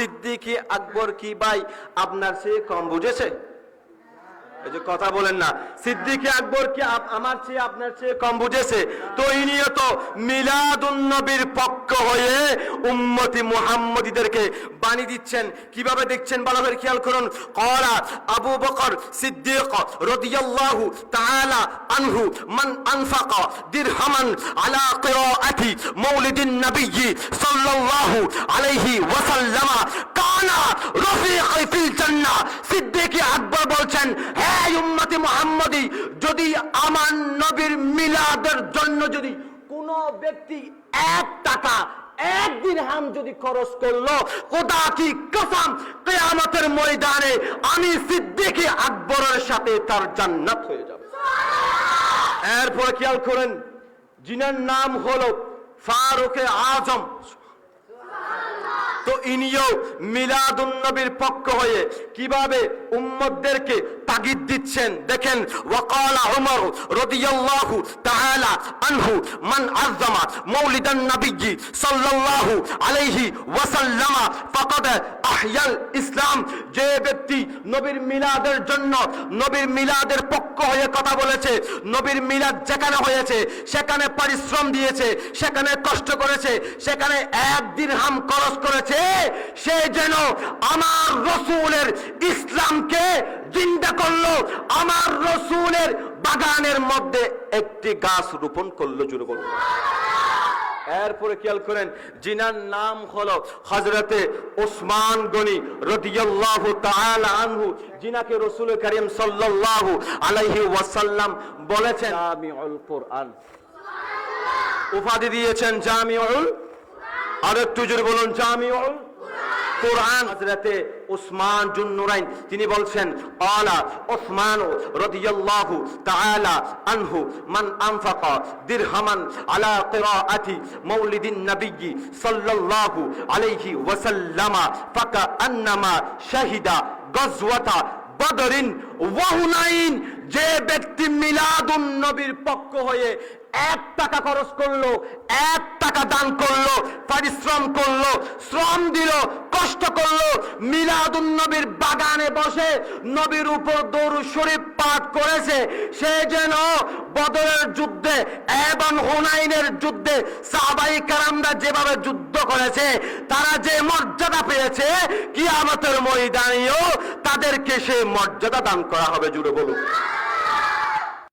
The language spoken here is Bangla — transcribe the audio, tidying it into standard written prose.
সিদ্দিক আকবর কি ভাই আপনার চেয়ে কম বুঝেছে? এই যে কথা বলেন না, সিদ্দিক আকবর কি আমার চেয়ে আপনার চেয়ে কম বুঝেছে? তো ইনিও তো মিলাদুন নবীর পক্ষ হয়ে উম্মতি মুহাম্মদীদেরকে বাণী দিচ্ছেন। কিভাবে দেখছেন ভালো করে খেয়াল করুন। ক্বালা আবু বকর সিদ্দিক রাদিয়াল্লাহু তাআলা আনহু মান আনফাকা দিরহামান আলা কিরাআতি মাউলিদিন নবী সাল্লাল্লাহু আলাইহি ওয়াসাল্লাম কানা রফিকি ফিল জান্নাহ। সিদ্দিক আকবর বলছেন, উম্মতি মুহাম্মদী, যদি আমার নবীর মিলাদের জন্য যদি কোন ব্যক্তি 1 টাকা 1 দিরহাম যদি খরচ করলো, খোদা কি কসম কিয়ামতের ময়দানে আমি সিদ্দিক আকবরের সাথে তার জান্নাত হয়ে যাবে। এরপর খেয়াল করেন, যিনার নাম হলো ফারুকে আজম, তো ইনিও মিলাদুন নবীর পক্ষ হয়ে কিভাবে উম্মতদেরকে তাগিদ দিচ্ছেন দেখেন। ওয়াকালা উমর রাদিয়াল্লাহু তাআলা আনহু মান আযযামা মাউলিদান নবী সাল্লাল্লাহু আলাইহি ওয়াসাল্লাম ফাকাদ আহয়াল ইসলাম। যে ব্যক্তি নবীর মিলাদের জন্য, নবীর মিলাদের পক্ষ হয়ে কথা বলেছে, নবীর মিলাদ যেখানে হয়েছে সেখানে পরিশ্রম দিয়েছে, সেখানে কষ্ট করেছে, সেখানে 1 দিরহাম খরচ করেছে, সে যেন আমার রাসূলের ইসলামকে জিন্দা করলো, আমার রাসূলের বাগানের মধ্যে একটি গাছ রোপণ করলো। জোরে বলুন। এরপরে খেয়াল করেন, যিনার নাম হলো হযরতে ওসমান গনি রাদিয়াল্লাহু তাআলা আনহু, যিনাকে রাসূল করিম সাল্লাল্লাহু আলাইহি ওয়াসাল্লাম বলেছেন জামিউল কুরআন, উপাধি দিয়েছেন জামিউল, আর একটু জোরে বলুন জামিউল কুরআন। হযরতে ওসমান জুন্নুরাইন তিনি বলছেন, ক্বালা ওসমান রাদিয়াল্লাহু তাআলা আনহু মান আনফাকা দিরহামান আলা কিরাআতি মাউলিদিন নবী সাল্লাল্লাহু আলাইহি ওয়াসাল্লাম ফাকান্নামা শাহিদা গাজওয়াতা বদরিন ওয়া হুনাইন। যে ব্যক্তি মিলাদুন নবীর পক্ষ হয়ে 1 টাকা খরচ করলো, 1 টাকা দান করলো, পরিশ্রম করলো, শ্রম দিল, কষ্ট করলো, মিলাদুন নবীর বাগানে বসে নবীর উপর দরুদ শরীফ পাঠ করেছে, সে যেন বদরের যুদ্ধে এবং হুনাইনের যুদ্ধে সাহাবায়ে কেরামরা যেভাবে যুদ্ধ করেছে, তারা যে মর্যাদা পেয়েছে, কিয়ামতের ময়দানেও তাদেরকে সে মর্যাদা দান করা হবে। জুড়ে বলুন।